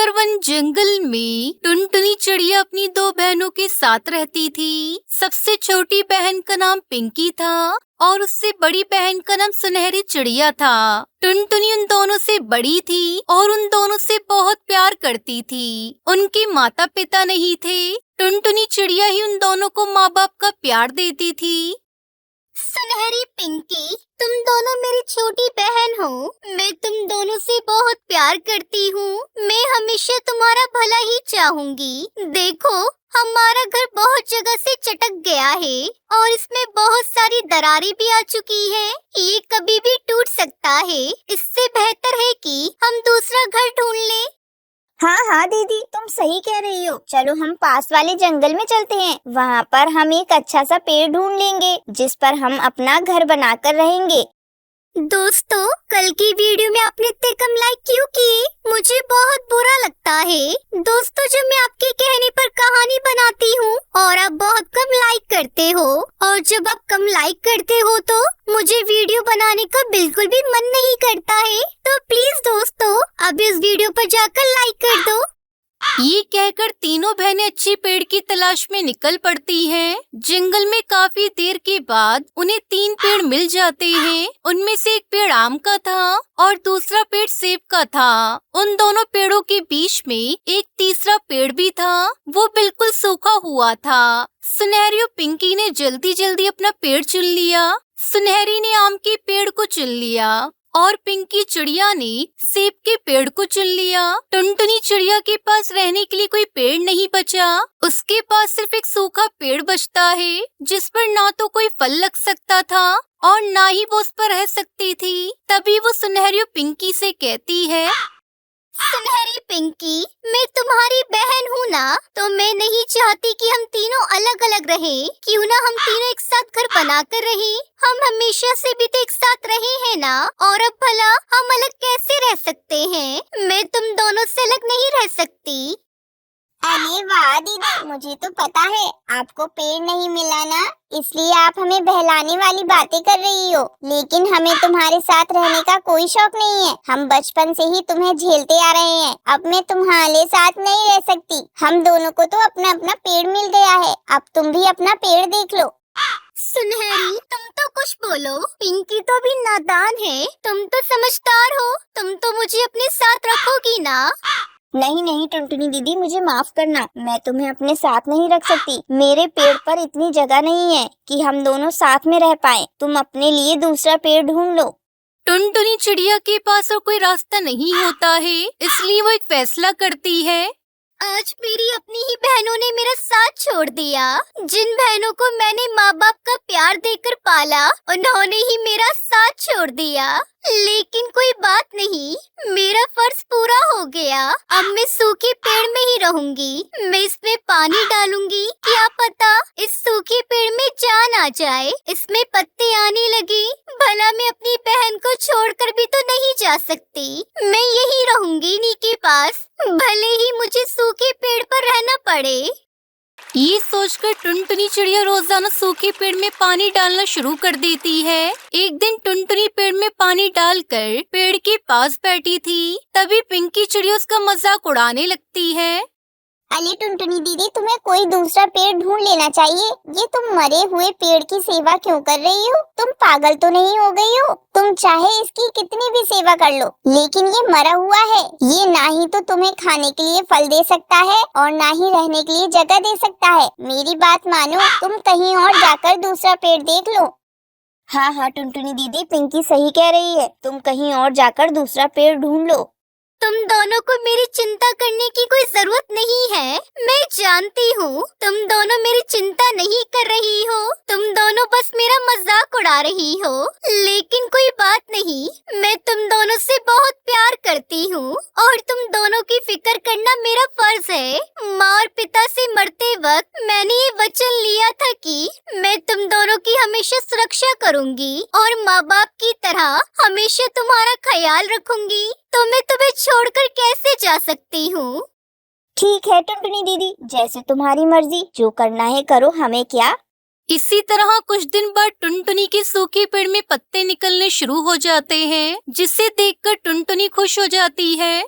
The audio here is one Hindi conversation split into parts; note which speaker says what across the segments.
Speaker 1: सुंदर वन जंगल में टुनटुनी चिड़िया अपनी दो बहनों के साथ रहती थी। सबसे छोटी बहन का नाम पिंकी था और उससे बड़ी बहन का नाम सुनहरी चिड़िया था। टुनटुनी उन दोनों से बड़ी थी और उन दोनों से बहुत प्यार करती थी। उनके माता पिता नहीं थे, टुनटुनी चिड़िया ही उन दोनों को माँ बाप का प्यार देती थी।
Speaker 2: सुनहरी पिंकी, तुम दोनों मेरी छोटी बहन हो। मैं तुम दोनों से बहुत प्यार करती हूँ। मैं हमेशा तुम्हारा भला ही चाहूंगी। देखो, हमारा घर बहुत जगह से चटक गया है और इसमें बहुत सारी दरारें भी आ चुकी हैं। ये कभी भी टूट सकता है। इससे बेहतर है कि हम दूसरा घर ढूंढ लें।
Speaker 3: हाँ हाँ दीदी, तुम सही कह रही हो। चलो हम पास वाले जंगल में चलते हैं। वहाँ पर हम एक अच्छा सा पेड़ ढूंढ लेंगे जिस पर हम अपना घर बनाकर रहेंगे।
Speaker 2: दोस्तों, कल की वीडियो में आपने इतने कम लाइक क्यों किए? मुझे बहुत बुरा लगता है। दोस्तों, जब मैं आपके कहने पर कहानी बनाती हूँ और आप बहुत कम लाइक करते हो, और जब आप कम लाइक करते हो तो मुझे वीडियो बनाने का बिल्कुल भी मन नहीं करता है। तो प्लीज दोस्तों, अभी इस वीडियो पर जाकर लाइक कर दो।
Speaker 1: ये कहकर तीनों बहनें अच्छी पेड़ की तलाश में निकल पड़ती हैं। जंगल में काफी देर के बाद उन्हें 3 पेड़ मिल जाते हैं। उनमें से एक पेड़ आम का था और दूसरा पेड़ सेब का था। उन दोनों पेड़ों के बीच में एक तीसरा पेड़ भी था, वो बिल्कुल सूखा हुआ था। सुनहरी और पिंकी ने जल्दी जल्दी अपना पेड़ चुन लिया। सुनहरी ने आम के पेड़ को चुन लिया और पिंकी चिड़िया ने सेब के पेड़ को चुन लिया। टुनटुनी चिड़िया के पास रहने के लिए कोई पेड़ नहीं बचा। उसके पास सिर्फ एक सूखा पेड़ बचता है जिस पर ना तो कोई फल लग सकता था और ना ही वो उस पर रह सकती थी। तभी वो सुनहरी और पिंकी से कहती है,
Speaker 2: सुनहरी पिंकी, मैं तुम्हारी बहन हूँ ना, तो मैं नहीं चाहती कि हम तीनों अलग अलग रहें। क्यों ना हम तीनों एक साथ घर बनाकर रहें। हम हमेशा से भी तो एक साथ रहे हैं ना, और अब भला हम अलग कैसे रह सकते हैं? मैं तुम दोनों से अलग नहीं रह सकती।
Speaker 3: अरे वाह दीदी, मुझे तो पता है आपको पेड़ नहीं मिला ना, इसलिए आप हमें बहलाने वाली बातें कर रही हो। लेकिन हमें तुम्हारे साथ रहने का कोई शौक नहीं है। हम बचपन से ही तुम्हें झेलते आ रहे हैं। अब मैं तुम्हारे साथ नहीं रह सकती। हम दोनों को तो अपना अपना पेड़ मिल गया है। अब तुम भी अपना पेड़ देख लो।
Speaker 2: सुनहरी, तुम तो कुछ बोलो। पिंकी तो भी नादान है, तुम तो समझदार हो। तुम तो मुझे अपने साथ रखोगी ना?
Speaker 3: नहीं नहीं टुनटुनी दीदी, मुझे माफ करना। मैं तुम्हें अपने साथ नहीं रख सकती। मेरे पेड़ पर इतनी जगह नहीं है कि हम दोनों साथ में रह पाएं। तुम अपने लिए दूसरा पेड़ ढूंढ लो।
Speaker 1: टुनटुनी चिड़िया के पास और कोई रास्ता नहीं होता है, इसलिए वो एक फैसला करती है।
Speaker 2: आज मेरी अपनी ही बहनों ने मेरा साथ छोड़ दिया। जिन बहनों को मैंने माँ बाप का प्यार देकर पाला, उन्होंने ही मेरा साथ छोड़ दिया। लेकिन कोई बात नहीं, मेरा फर्ज पूरा हो गया। अब मैं सूखे पेड़ में ही रहूंगी। मैं इसमें पानी डालूंगी। क्या पता इस सूखे पेड़ में जान आ जाए, इसमें पत्ते आने लगे। भला मैं अपनी बहन को छोड़कर भी तो नहीं जा सकती। मैं यही रहूंगी इन्हीं के पास, भले ही मुझे सूखे पेड़ पर रहना पड़े।
Speaker 1: ये सोचकर टुनटुनी चिड़िया रोजाना सूखे पेड़ में पानी डालना शुरू कर देती है। एक दिन टुनटुनी पेड़ में पानी डालकर पेड़ के पास बैठी थी, तभी पिंकी चिड़िया उसका मजाक उड़ाने लगती है।
Speaker 3: अरे टुनटुनी दीदी, तुम्हें कोई दूसरा पेड़ ढूंढ लेना चाहिए। ये तुम मरे हुए पेड़ की सेवा क्यों कर रही हो? तुम पागल तो नहीं हो गई हो? तुम चाहे इसकी कितनी भी सेवा कर लो, लेकिन ये मरा हुआ है। ये ना ही तो तुम्हें खाने के लिए फल दे सकता है और ना ही रहने के लिए जगह दे सकता है। मेरी बात मानो, तुम कहीं और जाकर दूसरा पेड़ देख लो। हाँ हाँ टुनटुनी दीदी, पिंकी सही कह रही है। तुम कहीं और जाकर दूसरा पेड़ ढूंढ लो।
Speaker 2: तुम दोनों को मेरी चिंता करने की कोई जरूरत नहीं है। मैं जानती हूँ तुम दोनों मेरी चिंता नहीं कर रही हो। तुम दोनों बस मेरा मजाक उड़ा रही हो। लेकिन कोई बात नहीं, मैं तुम दोनों से बहुत प्यार करती हूँ और तुम दोनों की फिक्र करना मेरा फर्ज है। माँ और पिता से मरते वक्त मैंने ये वचन लिया था कि मैं तुम दोनों की हमेशा सुरक्षा करूँगी और माँ बाप की तरह हमेशा तुम्हारा ख्याल रखूंगी। तो मैं तुम्हें छोड़कर कैसे जा सकती हूँ?
Speaker 3: ठीक है टुनटुनी दीदी, जैसे तुम्हारी मर्जी। जो करना है करो, हमें क्या।
Speaker 1: इसी तरह कुछ दिन बाद टुनटुनी के सूखे पेड़ में पत्ते निकलने शुरू हो जाते हैं, जिसे देखकर टुनटुनी खुश हो जाती है।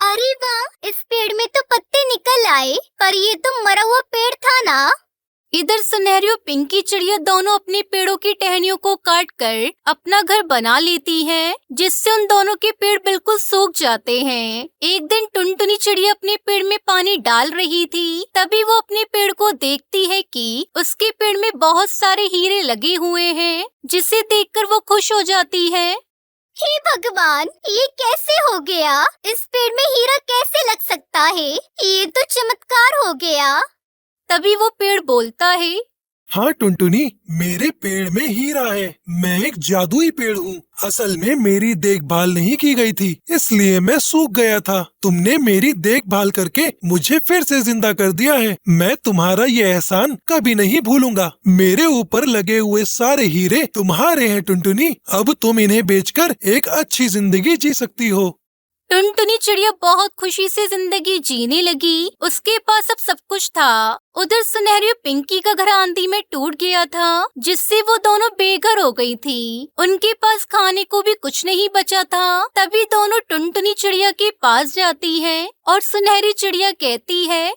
Speaker 2: अरे वाह, इस पेड़ में तो पत्ते निकल आए, पर ये तो मरा हुआ पेड़ था ना।
Speaker 1: इधर सुनहरी और पिंकी चिड़िया दोनों अपने पेड़ों की टहनियों को काट कर अपना घर बना लेती हैं, जिससे उन दोनों के पेड़ बिल्कुल सूख जाते हैं। एक दिन टुनटुनी चिड़िया अपने पेड़ में पानी डाल रही थी, तभी वो अपने पेड़ को देखती है कि उसके पेड़ में बहुत सारे हीरे लगे हुए हैं, जिसे देखकर वो खुश हो जाती है।
Speaker 2: हे भगवान, ये कैसे हो गया? इस पेड़ में हीरा कैसे लग सकता है? ये तो चमत्कार हो गया।
Speaker 1: तभी वो पेड़ बोलता है,
Speaker 4: हाँ टुनटुनी, मेरे पेड़ में हीरा है। मैं एक जादुई पेड़ हूँ। असल में मेरी देखभाल नहीं की गई थी, इसलिए मैं सूख गया था। तुमने मेरी देखभाल करके मुझे फिर से जिंदा कर दिया है। मैं तुम्हारा ये एहसान कभी नहीं भूलूंगा। मेरे ऊपर लगे हुए सारे हीरे तुम्हारे हैं टुनटुनी। अब तुम इन्हें बेचकर एक अच्छी जिंदगी जी सकती हो।
Speaker 1: टुनटुनी चिड़िया बहुत खुशी से जिंदगी जीने लगी। उसके पास अब सब कुछ था। उधर सुनहरी और पिंकी का घर आंधी में टूट गया था, जिससे वो दोनों बेघर हो गई थी। उनके पास खाने को भी कुछ नहीं बचा था। तभी दोनों टुनटुनी चिड़िया के पास जाती हैं और सुनहरी चिड़िया कहती है,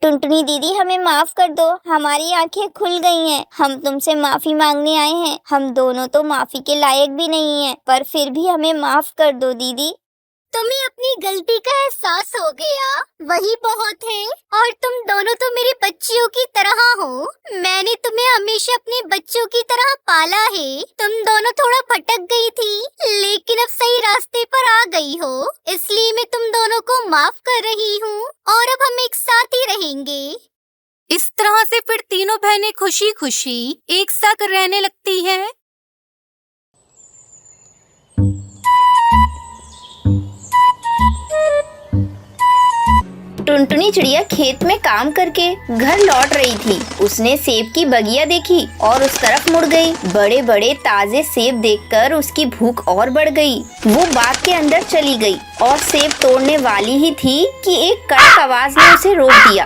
Speaker 3: टुनटुनी दीदी, हमें माफ कर दो। हमारी आंखें खुल गई हैं। हम तुमसे माफी मांगने आए हैं। हम दोनों तो माफी के लायक भी नहीं हैं, पर फिर भी हमें माफ कर दो दीदी।
Speaker 2: तुम्हें अपनी गलती का एहसास हो गया, वही बहुत है। और तुम दोनों तो मेरी बच्चियों की तरह हो। मैंने तुम्हें हमेशा अपने बच्चों की तरह पाला है। तुम दोनों थोड़ा भटक गई थी, लेकिन अब सही रास्ते पर आ गई हो, इसलिए मैं तुम दोनों को माफ कर रही हूँ और अब हम एक साथ ही रहेंगे।
Speaker 1: इस तरह से फिर तीनों बहनें खुशी खुशी एक साथ रहने लगती हैं।
Speaker 5: टुनटुनी चिड़िया खेत में काम करके घर लौट रही थी। उसने सेब की बगिया देखी और उस तरफ मुड़ गई। बड़े बड़े ताजे सेब देखकर उसकी भूख और बढ़ गई। वो बाग के अंदर चली गई और सेब तोड़ने वाली ही थी कि एक कड़क आवाज ने उसे रोक दिया।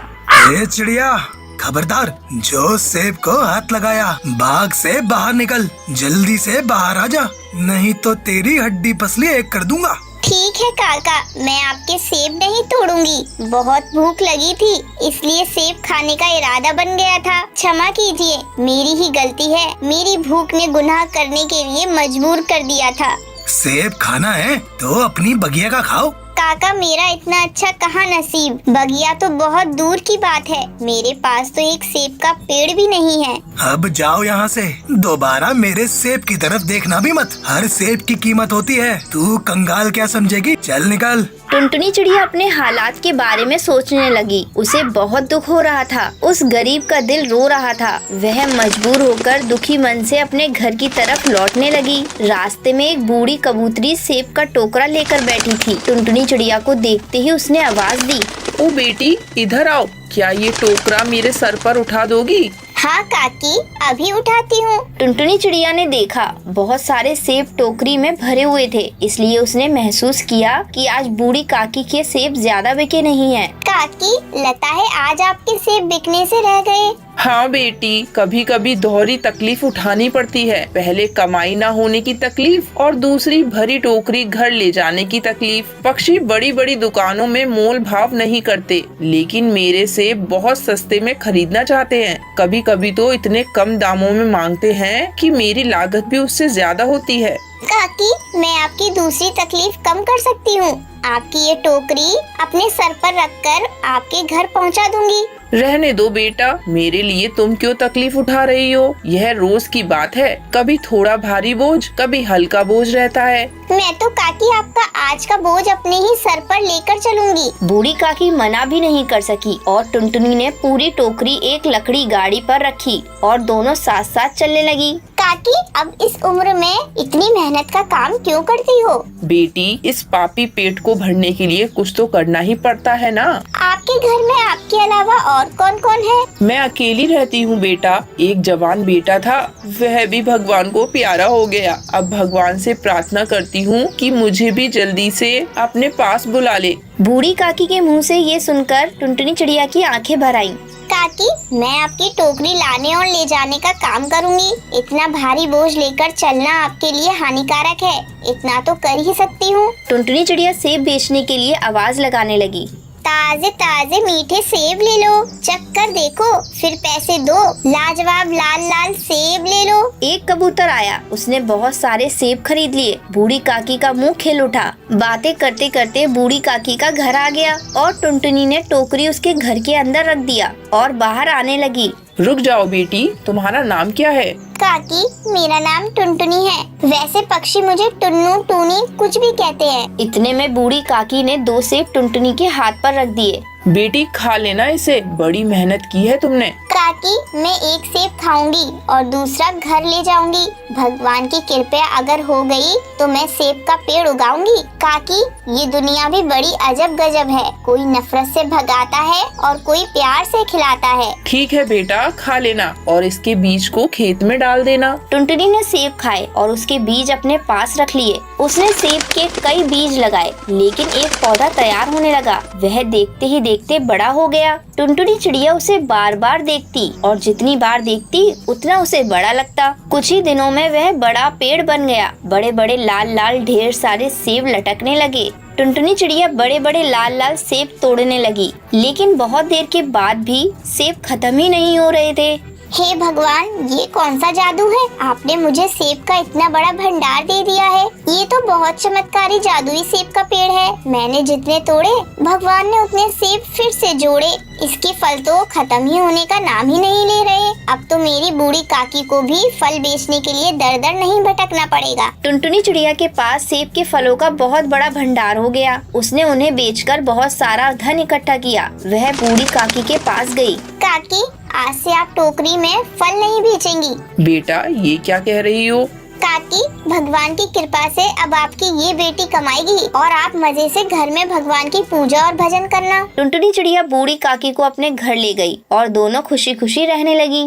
Speaker 6: ए चिड़िया, खबरदार, जो सेब को हाथ लगाया, बाग से बाहर निकल। जल्दी से बाहर आ जा, नहीं तो तेरी हड्डी पसली एक कर दूंगा।
Speaker 3: ठीक है काका, मैं आपके सेब नहीं तोड़ूंगी। बहुत भूख लगी थी, इसलिए सेब खाने का इरादा बन गया था। क्षमा कीजिए, मेरी ही गलती है। मेरी भूख ने गुनाह करने के लिए मजबूर कर दिया था।
Speaker 6: सेब खाना है तो अपनी बगिया का खाओ।
Speaker 3: काका, मेरा इतना अच्छा कहाँ नसीब। बगिया तो बहुत दूर की बात है। मेरे पास तो एक सेब का पेड़ भी नहीं है।
Speaker 6: अब जाओ यहाँ से। दोबारा मेरे सेब की तरफ देखना भी मत। हर सेब की कीमत होती है। तू कंगाल क्या समझेगी? चल निकल।
Speaker 5: टुनटुनी चिड़िया अपने हालात के बारे में सोचने लगी। उसे बहुत दुख हो रहा था। उस गरीब का दिल रो रहा था। वह मजबूर होकर दुखी मन से अपने घर की तरफ लौटने लगी। रास्ते में एक बूढ़ी कबूतरी सेब का टोकरा लेकर बैठी थी। टुनटुनी चिड़िया को देखते ही उसने आवाज दी,
Speaker 7: ओ बेटी, इधर आओ। क्या ये टोकरा मेरे सर पर उठा दोगी?
Speaker 3: हाँ काकी, अभी उठाती हूँ।
Speaker 5: टुनटुनी चिड़िया ने देखा बहुत सारे सेब टोकरी में भरे हुए थे, इसलिए उसने महसूस किया कि आज बूढ़ी काकी के सेब ज्यादा बिके नहीं हैं।
Speaker 3: काकी, लगता है आज आपके सेब बिकने से रह गए।
Speaker 7: हाँ बेटी, कभी कभी दोहरी तकलीफ उठानी पड़ती है। पहले कमाई ना होने की तकलीफ और दूसरी भरी टोकरी घर ले जाने की तकलीफ। पक्षी बड़ी बड़ी दुकानों में मोल भाव नहीं करते, लेकिन मेरे सेब बहुत सस्ते में खरीदना चाहते हैं। कभी कभी तो इतने कम दामों में मांगते हैं कि मेरी लागत भी उससे ज्यादा होती है।
Speaker 3: काकी, मैं आपकी दूसरी तकलीफ कम कर सकती हूँ। आपकी ये टोकरी अपने सर पर रखकर आपके घर पहुँचा दूंगी।
Speaker 7: रहने दो बेटा, मेरे लिए तुम क्यों तकलीफ उठा रही हो? यह रोज की बात है। कभी थोड़ा भारी बोझ, कभी हल्का बोझ रहता है।
Speaker 3: मैं तो काकी आपका आज का बोझ अपने ही सर पर लेकर चलूंगी।
Speaker 5: बूढ़ी काकी मना भी नहीं कर सकी और टुनटुनी ने पूरी टोकरी एक लकड़ी गाड़ी पर रखी और दोनों साथ साथ चलने लगी।
Speaker 3: काकी, अब इस उम्र में इतनी मेहनत का काम क्यों करती हो?
Speaker 7: बेटी, इस पापी पेट को भरने के लिए कुछ तो करना ही पड़ता है ना।
Speaker 3: आपके घर में आपके अलावा और कौन कौन है?
Speaker 7: मैं अकेली रहती हूँ बेटा। एक जवान बेटा था, वह भी भगवान को प्यारा हो गया। अब भगवान से प्रार्थना करती करती हूँ कि मुझे भी जल्दी से अपने पास बुला ले।
Speaker 5: बूढ़ी काकी के मुंह से ये सुनकर टुनटुनी चिड़िया की आंखें भर आईं।
Speaker 3: काकी, मैं आपकी टोकरी लाने और ले जाने का काम करूंगी। इतना भारी बोझ लेकर चलना आपके लिए हानिकारक है, इतना तो कर ही सकती हूँ।
Speaker 5: टुनटुनी चिड़िया सेब बेचने के लिए आवाज लगाने लगी।
Speaker 3: ताजे ताजे मीठे सेब ले लो, चख कर देखो, फिर पैसे दो। लाजवाब लाल लाल सेब ले लो।
Speaker 5: एक कबूतर आया, उसने बहुत सारे सेब खरीद लिए। बूढ़ी काकी का मुंह खिल उठा। बातें करते करते बूढ़ी काकी का घर आ गया और टुनटुनी ने टोकरी उसके घर के अंदर रख दिया और बाहर आने लगी।
Speaker 7: रुक जाओ बेटी, तुम्हारा नाम क्या है?
Speaker 3: काकी, मेरा नाम टुनटुनी है। वैसे पक्षी मुझे टुन्नू टूनी कुछ भी कहते हैं।
Speaker 5: इतने में बूढ़ी काकी ने 2 सेब टुनटुनी के हाथ पर रख दिए।
Speaker 7: बेटी खा लेना इसे, बड़ी मेहनत की है तुमने।
Speaker 3: काकी, मैं एक सेब खाऊंगी और दूसरा घर ले जाऊंगी। भगवान की कृपा अगर हो गई तो मैं सेब का पेड़ उगाऊंगी। काकी, ये दुनिया भी बड़ी अजब गजब है। कोई नफरत से भगाता है और कोई प्यार से खिलाता है।
Speaker 7: ठीक है बेटा, खा लेना और इसके बीज को खेत में डाल देना।
Speaker 5: टुनटुनी ने सेब खाए और उसके बीज अपने पास रख लिए। उसने सेब के कई बीज लगाए, लेकिन एक पौधा तैयार होने लगा। वह देखते ही देखते बड़ा हो गया। टुनटुनी चिड़िया उसे बार बार देखती और जितनी बार देखती उतना उसे बड़ा लगता। कुछ ही दिनों में वह बड़ा पेड़ बन गया। बड़े बड़े लाल लाल ढेर सारे सेब लटकने लगे। टुनटुनी चिड़िया बड़े बड़े लाल लाल सेब तोड़ने लगी, लेकिन बहुत देर के बाद भी सेब खत्म ही नहीं हो रहे थे।
Speaker 3: हे भगवान, ये कौन सा जादू है? आपने मुझे सेब का इतना बड़ा भंडार दे दिया है। ये तो बहुत चमत्कारी जादुई सेब का पेड़ है। मैंने जितने तोड़े, भगवान ने उतने सेब फिर से जोड़े। इसके फल तो खत्म ही होने का नाम ही नहीं ले रहे। अब तो मेरी बूढ़ी काकी को भी फल बेचने के लिए दर दर नहीं भटकना पड़ेगा।
Speaker 5: टुनटुनी चिड़िया के पास सेब के फलों का बहुत बड़ा भंडार हो गया। उसने उन्हें बेचकर बहुत सारा धन इकट्ठा किया। वह बूढ़ी काकी के पास गई।
Speaker 3: काकी, आज से आप टोकरी में फल नहीं बेचेंगी।
Speaker 7: बेटा, ये क्या कह रही हो?
Speaker 3: काकी, भगवान की कृपा से अब आपकी ये बेटी कमाएगी और आप मजे से घर में भगवान की पूजा और भजन करना।
Speaker 5: टुनटुनी चिड़िया बूढ़ी काकी को अपने घर ले गई और दोनों खुशी खुशी रहने लगी।